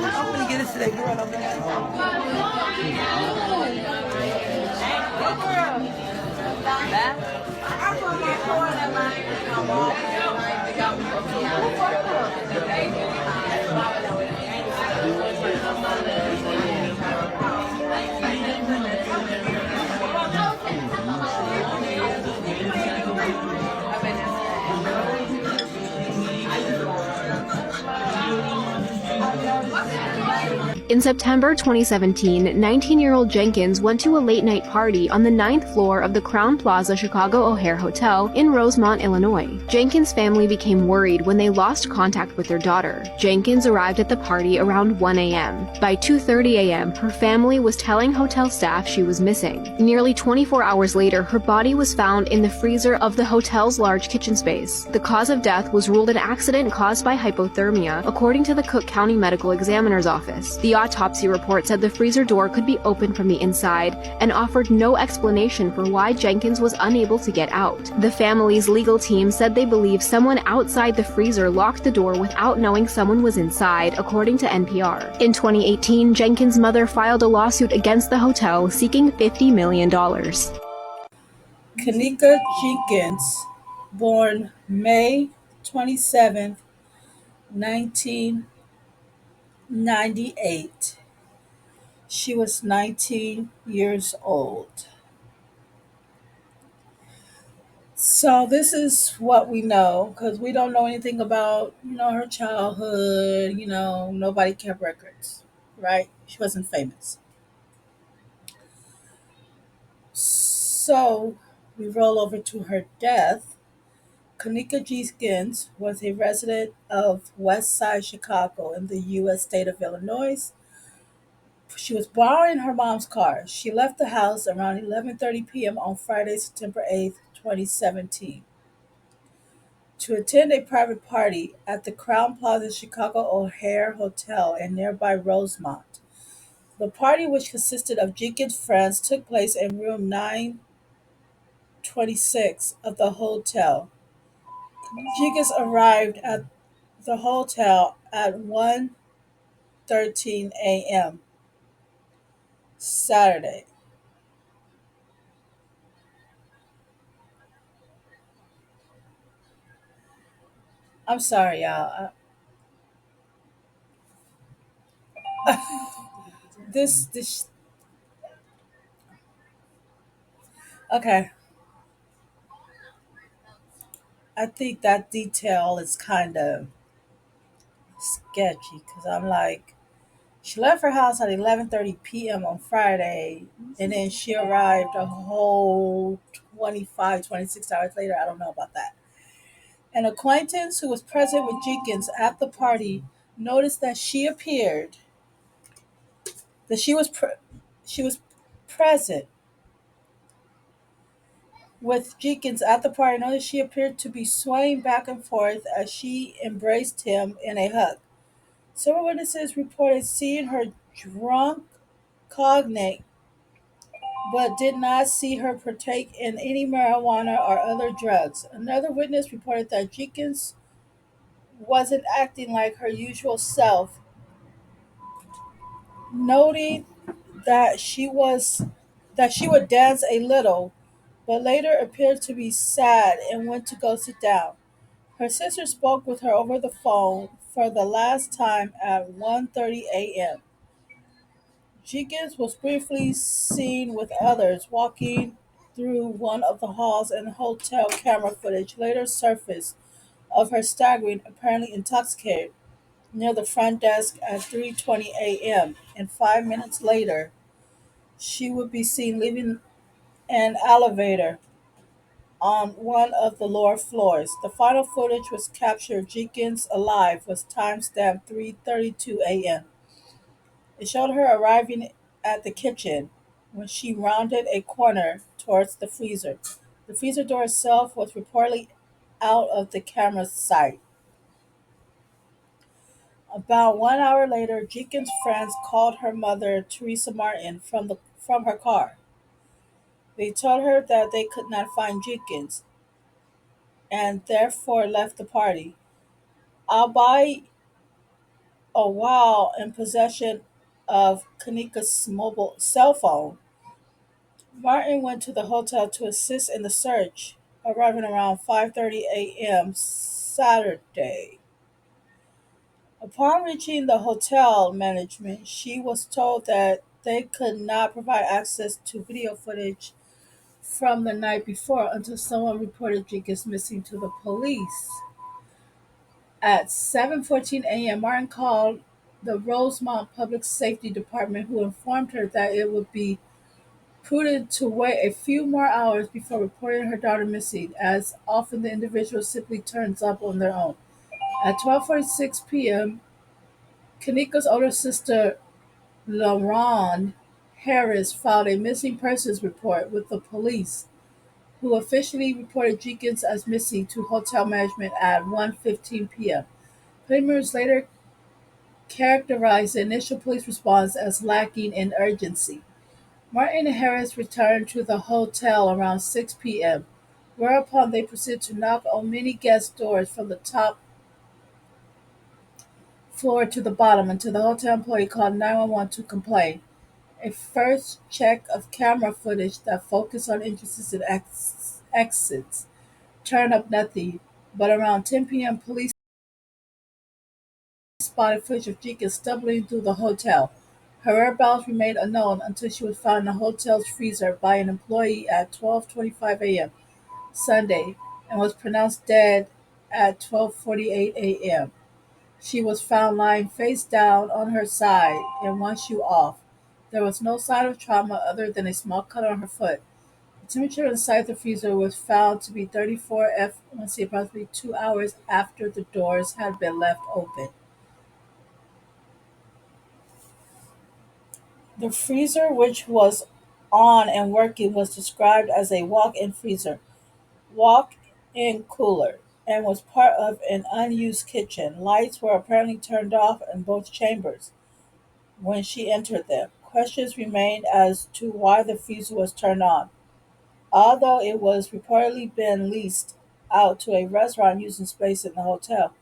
I'm gonna get this to that girl over In September 2017, 19-year-old Jenkins went to a late-night party on the ninth floor of the Crown Plaza Chicago O'Hare Hotel in Rosemont, Illinois. Jenkins' family became worried when they lost contact with their daughter. Jenkins arrived at the party around 1 a.m. By 2:30 a.m., her family was telling hotel staff she was missing. Nearly 24 hours later, her body was found in the freezer of the hotel's large kitchen space. The cause of death was ruled an accident caused by hypothermia, according to the Cook County Medical Examiner's Office. The autopsy report said the freezer door could be opened from the inside and offered no explanation for why Jenkins was unable to get out. The family's legal team said they believe someone outside the freezer locked the door without knowing someone was inside, according to NPR. In 2018, Jenkins' mother filed a lawsuit against the hotel seeking $50 million. Kenneka Jenkins, born May 27, 1998. She was 19 years old. So this is what we know because we don't know anything about, her childhood. Nobody kept records, right? She wasn't famous. So we roll over to her death. Kenneka Jenkins was a resident of West Side Chicago in the U.S. state of Illinois. She was borrowing her mom's car. She left the house around 11:30 p.m. on Friday, September 8th, 2017, to attend a private party at the Crown Plaza Chicago O'Hare Hotel in nearby Rosemont. The party, which consisted of Jenkins' friends, took place in room 926 of the hotel. Jenkins arrived at the hotel at 1:13 a.m. Saturday. I'm sorry, y'all. This okay. I think that detail is kind of sketchy because I'm like, she left her house at 11:30 p.m. on Friday, and then she arrived a whole 25, 26 hours later. I don't know about that. An acquaintance who was present with Jenkins at the party noticed that she was present with Jenkins at the party. Noticed she appeared to be swaying back and forth as she embraced him in a hug. Several witnesses reported seeing her drunk, cognate, but did not see her partake in any marijuana or other drugs. Another witness reported that Jenkins wasn't acting like her usual self, noting that she would dance a little, but later appeared to be sad and went to go sit down. Her sister spoke with her over the phone for the last time at 1:30 a.m. Jenkins was briefly seen with others walking through one of the halls, and hotel camera footage later surfaced of her staggering, apparently intoxicated, near the front desk at 3:20 a.m. And 5 minutes later, she would be seen leaving an elevator on one of the lower floors. The final footage was captured Jenkins alive was timestamped 3:32 a.m. It showed her arriving at the kitchen when she rounded a corner towards the freezer. The freezer door itself was reportedly out of the camera's sight. About 1 hour later, Jenkins' friends called her mother, Teresa Martin, from her car. They told her that they could not find Jenkins and therefore left the party, albeit while in possession of Kenneka's mobile cell phone, Martin went to the hotel to assist in the search, arriving around 5:30 a.m. Saturday. Upon reaching the hotel management, she was told that they could not provide access to video footage from the night before until someone reported Jenkins missing to the police. At 7:14 a.m., Martin called the Rosemont Public Safety Department, who informed her that it would be prudent to wait a few more hours before reporting her daughter missing, as often the individual simply turns up on their own. At 12:46 p.m., Kanika's older sister, LaRon Harris, filed a missing persons report with the police, who officially reported Jenkins as missing to hotel management at 1:15 p.m. Premiers later characterized the initial police response as lacking in urgency. Martin and Harris returned to the hotel around 6 p.m., whereupon they proceeded to knock on many guest doors from the top floor to the bottom until the hotel employee called 911 to complain. A first check of camera footage that focused on entrances and exits turned up nothing, but around 10 p.m., police spotted footage of Jenkins stumbling through the hotel. Her whereabouts remained unknown until she was found in the hotel's freezer by an employee at 12:25 a.m. Sunday and was pronounced dead at 12:48 a.m. She was found lying face down on her side and one shoe off. There was no sign of trauma other than a small cut on her foot. The temperature inside the freezer was found to be 34 F, approximately 2 hours after the doors had been left open. The freezer, which was on and working, was described as a walk-in freezer, walk-in cooler, and was part of an unused kitchen. Lights were apparently turned off in both chambers when she entered them. Questions remained as to why the freezer was turned on, although it was reportedly been leased out to a restaurant using space in the hotel.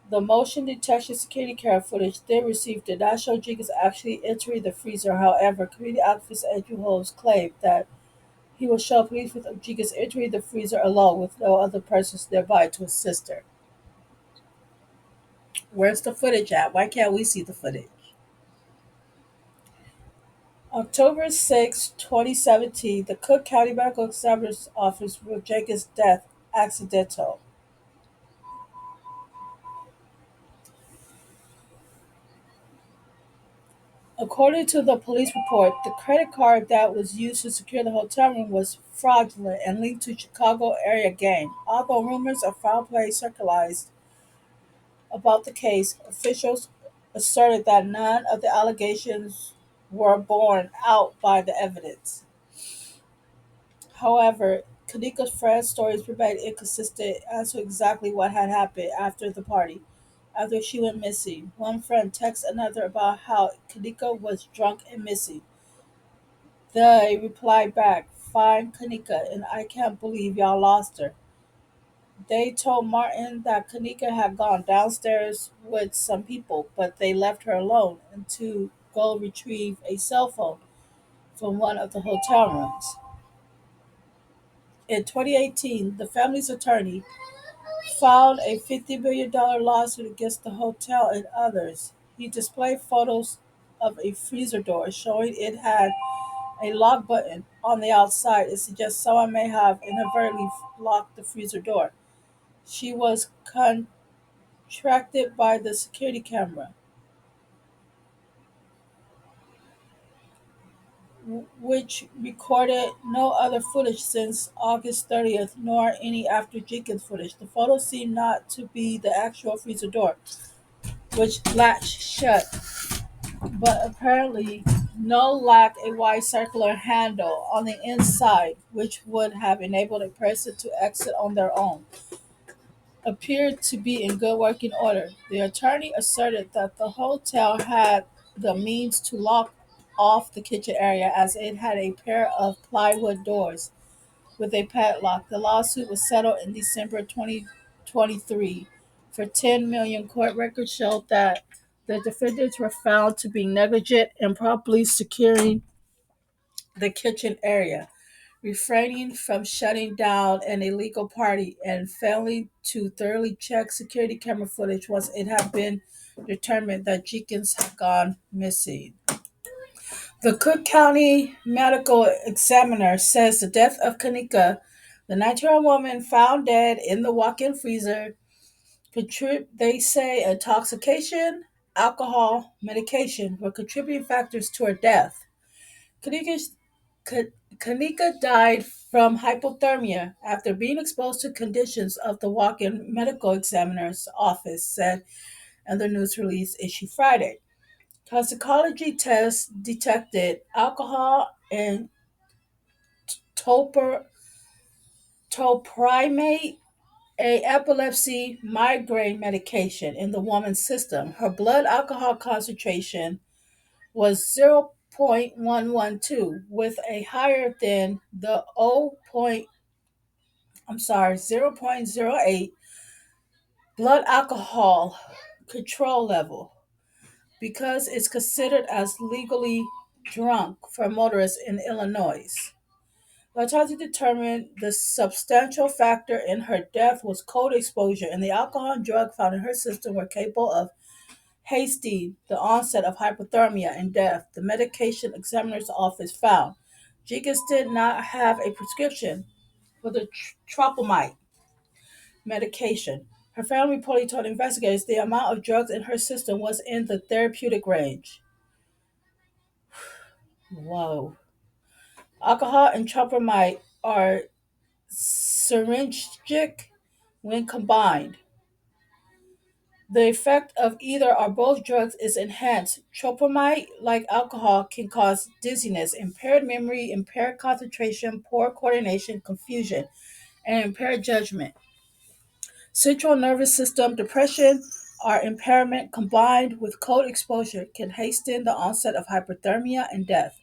The motion detection security camera footage they received did not show Jenkins actually entering the freezer. However, community activist Andrew Holmes claimed that he will show police with Jenkins entering the freezer alone with no other persons nearby to assist her. Where's the footage at? Why can't we see the footage? October 6, 2017, the Cook County Medical Examiner's Office ruled Jenkins' death accidental. According to the police report, the credit card that was used to secure the hotel room was fraudulent and linked to Chicago area gang. Although rumors of foul play circulated about the case, officials asserted that none of the allegations were borne out by the evidence. However, Kanika's friend's stories remained inconsistent as to exactly what had happened after the party. After she went missing, one friend texted another about how Kanika was drunk and missing. They replied back, "Fine, Kanika, and I can't believe y'all lost her." They told Martin that Kanika had gone downstairs with some people, but they left her alone and to go retrieve a cell phone from one of the hotel rooms. In 2018, the family's attorney filed a $50 million lawsuit against the hotel and others. He displayed photos of a freezer door showing it had a lock button on the outside. It suggests someone may have inadvertently locked the freezer door. She was contracted by the security camera, which recorded no other footage since August 30th, nor any after Jenkins footage. The photos seem not to be the actual freezer door, which latched shut, but apparently no lacked a wide circular handle on the inside, which would have enabled a person to exit on their own. Appeared to be in good working order. The attorney asserted that the hotel had the means to lock off the kitchen area as it had a pair of plywood doors with a padlock. The lawsuit was settled in December 2023 for 10 million. Court records showed that the defendants were found to be negligent in properly securing the kitchen area, refraining from shutting down an illegal party, and failing to thoroughly check security camera footage once it had been determined that Jenkins had gone missing. The Cook County Medical Examiner says the death of Kenneka, the 19-year-old woman found dead in the walk-in freezer, they say intoxication, alcohol, medication were contributing factors to her death. Kenneka's Kenneka died from hypothermia after being exposed to conditions of the walk-in medical examiner's office, said in the news release issued Friday. Toxicology tests detected alcohol and topr- toprimate, a epilepsy migraine medication, in the woman's system. Her blood alcohol concentration was 0.112, with a higher than the 0.08 blood alcohol control level, because it's considered as legally drunk for motorists in Illinois. The authorities determined the substantial factor in her death was cold exposure, and the alcohol and drug found in her system were capable of hastening the onset of hypothermia and death, the medication examiner's office found. Jenkins did not have a prescription for the tropomite medication. Her family reportedly told investigators the amount of drugs in her system was in the therapeutic range. Whoa. Alcohol and tropomite are synergistic when combined. The effect of either or both drugs is enhanced. Tropomite, like alcohol, can cause dizziness, impaired memory, impaired concentration, poor coordination, confusion, and impaired judgment. Central nervous system depression or impairment combined with cold exposure can hasten the onset of hypothermia and death.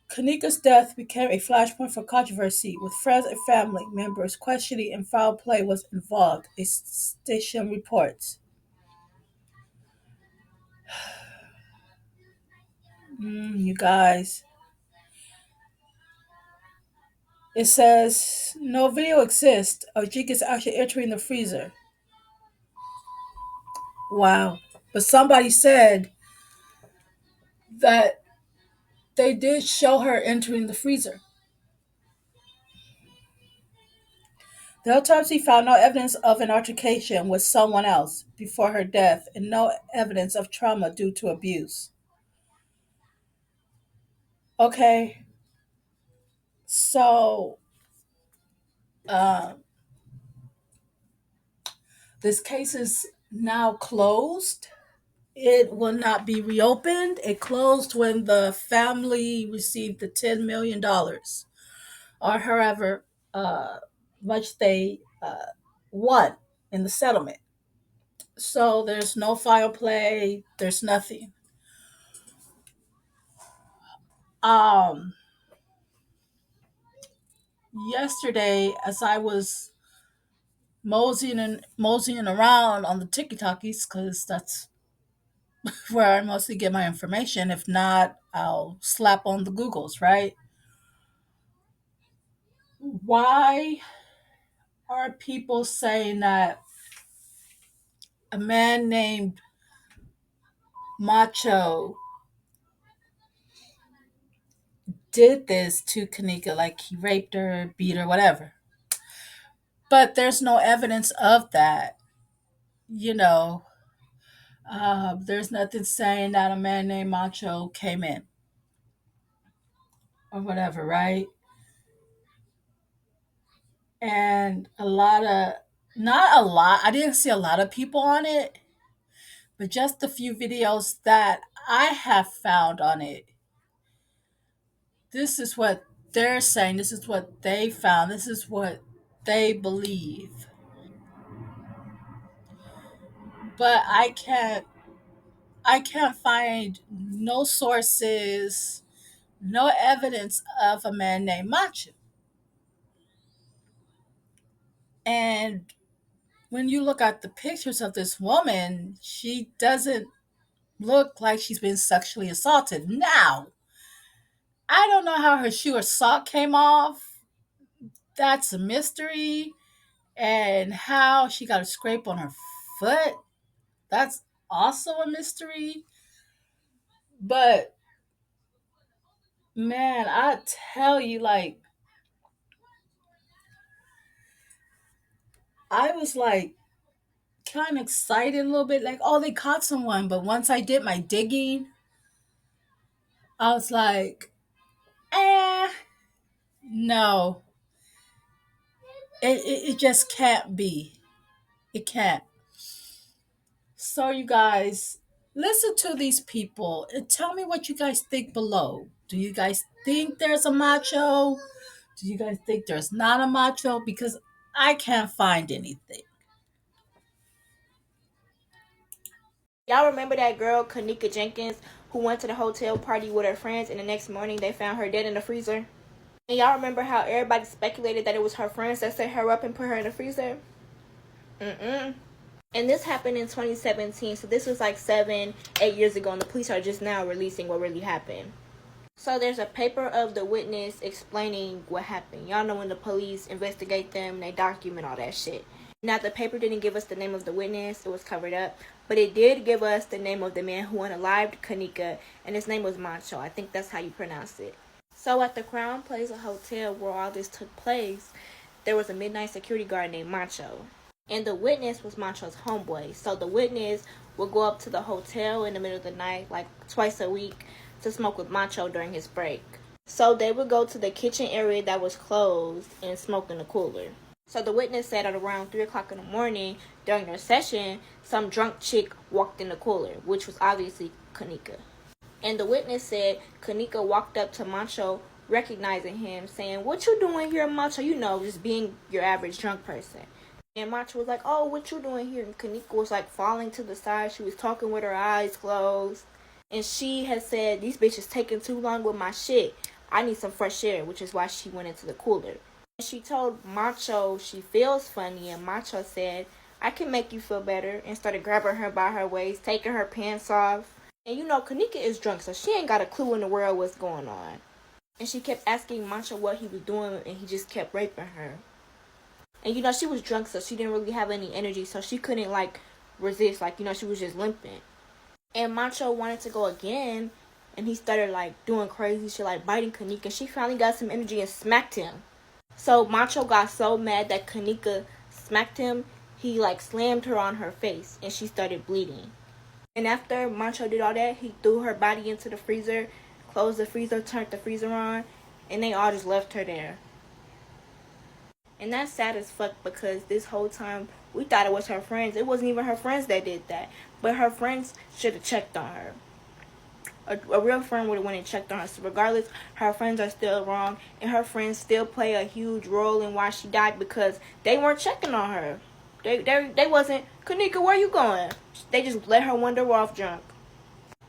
Kenneka's death became a flashpoint for controversy, with friends and family members questioning if foul play was involved, a station reports. You guys. It says no video exists of Jenkins actually entering the freezer. Wow. But somebody said that they did show her entering the freezer. The autopsy found no evidence of an altercation with someone else before her death and no evidence of trauma due to abuse. Okay, so uh, this case is now closed. It will not be reopened. It closed when the family received the $10 million, or however much they won in the settlement. So there's no foul play. There's nothing. Um, Yesterday, as I was moseying around on the TikTokies, because that's where I mostly get my information. If not, I'll slap on the Googles, right? Why are people saying that a man named Macho did this to Kenneka, like he raped her, beat her, whatever? But there's no evidence of that. You know, there's nothing saying that a man named Macho came in or whatever, right? And not a lot, I didn't see a lot of people on it, but just a few videos that I have found on it. This is what they're saying. This is what they found. This is what they believe. But I can't find no sources, no evidence of a man named Macho. And when you look at the pictures of this woman, she doesn't look like she's been sexually assaulted. Now, I don't know how her shoe or sock came off. That's a mystery. And how she got a scrape on her foot. That's also a mystery. But man, I tell you, like, I was like kind of excited a little bit, like, oh, they caught someone. But once I did my digging, I was like, no, it just can't be. It can't. So, you guys, listen to these people and tell me what you guys think below. Do you guys think there's a macho? Do you guys think there's not a macho? Because I can't find anything. Y'all remember that girl, Kenneka Jenkins, who went to the hotel party with her friends and the next morning they found her dead in the freezer? And y'all remember how everybody speculated that it was her friends that set her up and put her in the freezer? Mm-mm. And this happened in 2017, so this was like 7-8 years ago, and the police are just now releasing what really happened. So there's a paper of the witness explaining what happened. Y'all know when the police investigate them, they document all that shit. Now, the paper didn't give us the name of the witness. It was covered up. But it did give us the name of the man who unalived Kenneka, and his name was Macho. I think that's how you pronounce it. So at the Crown Plaza Hotel where all this took place, there was a midnight security guard named Macho. And the witness was Macho's homeboy. So the witness would go up to the hotel in the middle of the night, like twice a week, to smoke with Macho during his break. So they would go to the kitchen area that was closed and smoke in the cooler. So the witness said at around 3 o'clock in the morning, during their session, some drunk chick walked in the cooler, which was obviously Kenneka. And the witness said Kenneka walked up to Macho, recognizing him, saying, "What you doing here, Macho?" You know, just being your average drunk person. And Macho was like, "Oh, what you doing here?" And Kenneka was like falling to the side. She was talking with her eyes closed. And she had said, "These bitches taking too long with my shit. I need some fresh air," which is why she went into the cooler. And she told Macho she feels funny, and Macho said, "I can make you feel better," and started grabbing her by her waist, taking her pants off. And you know, Kenneka is drunk, so she ain't got a clue in the world what's going on. And she kept asking Macho what he was doing, and he just kept raping her. And you know, she was drunk, so she didn't really have any energy, so she couldn't like resist, like, you know, she was just limping. And Macho wanted to go again, and he started like doing crazy shit, like biting Kenneka. She finally got some energy and smacked him. So Macho got so mad that Kenneka smacked him, he like slammed her on her face, and she started bleeding. And after Macho did all that, he threw her body into the freezer, closed the freezer, turned the freezer on, and they all just left her there. And that's sad as fuck, because this whole time we thought it was her friends. It wasn't even her friends that did that. But her friends should have checked on her. A real friend would have went and checked on her. So regardless, her friends are still wrong. And her friends still play a huge role in why she died, because they weren't checking on her. They wasn't, "Kenneka, where you going?" They just let her wander off drunk.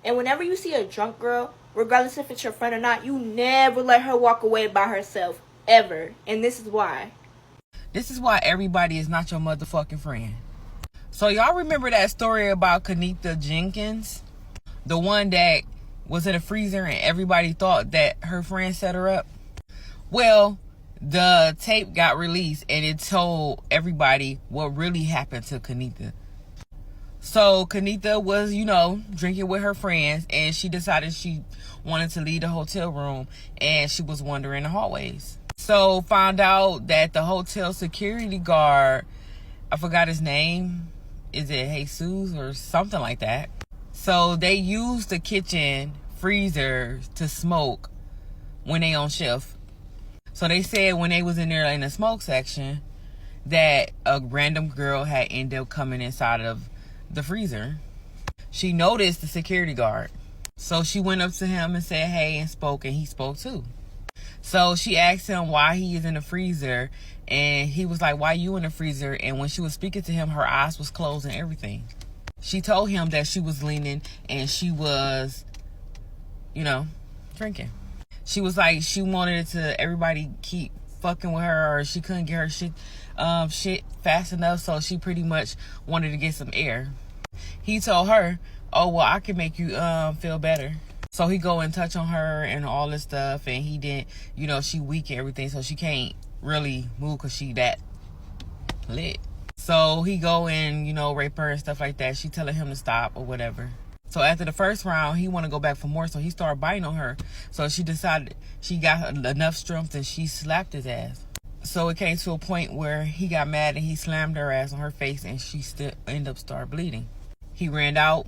And whenever you see a drunk girl, regardless if it's your friend or not, you never let her walk away by herself. Ever. And this is why. This is why everybody is not your motherfucking friend. So y'all remember that story about Kenneka Jenkins? The one that was in a freezer and everybody thought that her friend set her up? Well, the tape got released and it told everybody what really happened to Kenneka. So Kenneka was, you know, drinking with her friends, and she decided she wanted to leave the hotel room, and she was wandering the hallways. So found out that the hotel security guard, I forgot his name, is it Jesus or something like that? So they used the kitchen freezer to smoke when they on shift. So they said when they was in there in the smoke section that a random girl had ended up coming inside of the freezer. She noticed the security guard. So she went up to him and said hey and spoke, and he spoke too. So she asked him why he is in the freezer, and he was like, "Why you in the freezer?" And when she was speaking to him, her eyes was closed and everything. She told him that she was leaning and she was, you know, drinking. She was like, she wanted to everybody keep fucking with her, or she couldn't get her shit fast enough, so she pretty much wanted to get some air. He told her, oh, well, I can make you feel better. So he go and touch on her and all this stuff, and he didn't, you know, she weak and everything, so she can't really move because she that lit. So he go and, you know, rape her and stuff like that. She telling him to stop or whatever. So after the first round, he want to go back for more, so he started biting on her. So she decided she got enough strength and she slapped his ass. So it came to a point where he got mad and he slammed her ass on her face, and she still ended up start bleeding. He ran out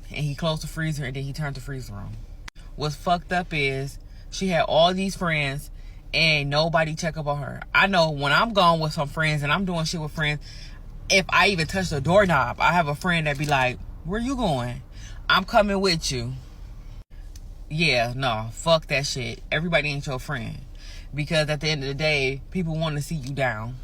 and he closed the freezer, and then he turned the freezer on. What's fucked up is she had all these friends and nobody check up on her. I know when I'm gone with some friends and I'm doing shit with friends, if I even touch the doorknob, I have a friend that be like, where you going? I'm coming with you. Yeah, no, fuck that shit. Everybody ain't your friend. Because at the end of the day, people want to see you down.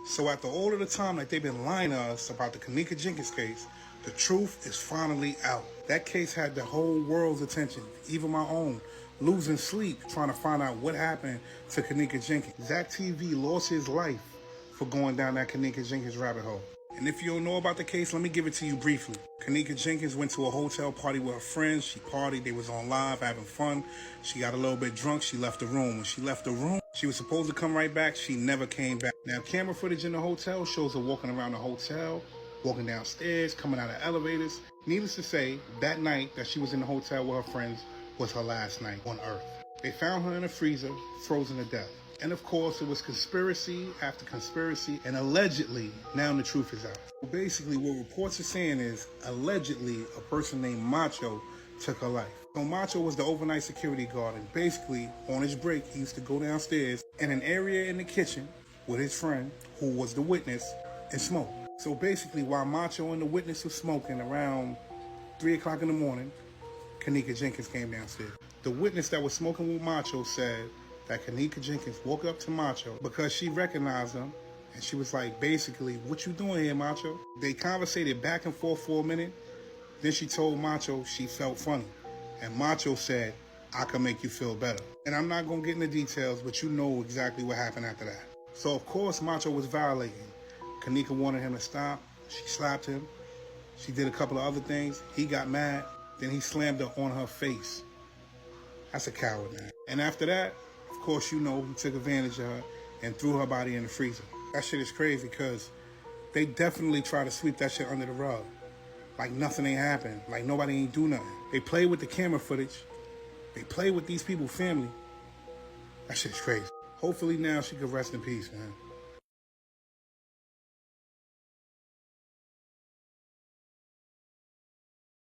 So after all of the time that they've been lying to us about the Kenneka Jenkins case, the truth is finally out. That case had the whole world's attention, even my own, losing sleep trying to find out what happened to Kenneka Jenkins. Zach TV lost his life for going down that Kenneka Jenkins rabbit hole. And if you don't know about the case, let me give it to you briefly. Kenneka Jenkins went to a hotel party with her friends. She partied. They was on live having fun. She got a little bit drunk. She left the room. When she left the room, she was supposed to come right back. She never came back. Now, camera footage in the hotel shows her walking around the hotel, walking downstairs, coming out of elevators. Needless to say, that night that she was in the hotel with her friends was her last night on Earth. They found her in a freezer, frozen to death. And of course, it was conspiracy after conspiracy, and allegedly, now the truth is out. Basically, what reports are saying is, allegedly, a person named Macho took her life. So Macho was the overnight security guard, and basically, on his break, he used to go downstairs in an area in the kitchen with his friend, who was the witness, and smoke. So basically, while Macho and the witness was smoking around 3 o'clock in the morning, Kenneka Jenkins came downstairs. The witness that was smoking with Macho said that Kenneka Jenkins woke up to Macho because she recognized him, and she was like, basically, what you doing here, Macho? They conversated back and forth for a minute. Then she told Macho she felt funny, and Macho said, I can make you feel better. And I'm not gonna get into details, but you know exactly what happened after that. So of course Macho was violating. Kenneka wanted him to stop. She slapped him. She did a couple of other things. He got mad. Then he slammed her on her face. That's a coward, man. And after that, of course, you know, he took advantage of her and threw her body in the freezer. That shit is crazy because they definitely try to sweep that shit under the rug. Like nothing ain't happened. Like nobody ain't do nothing. They play with the camera footage. They play with these people's family. That shit's crazy. Hopefully now she can rest in peace, man.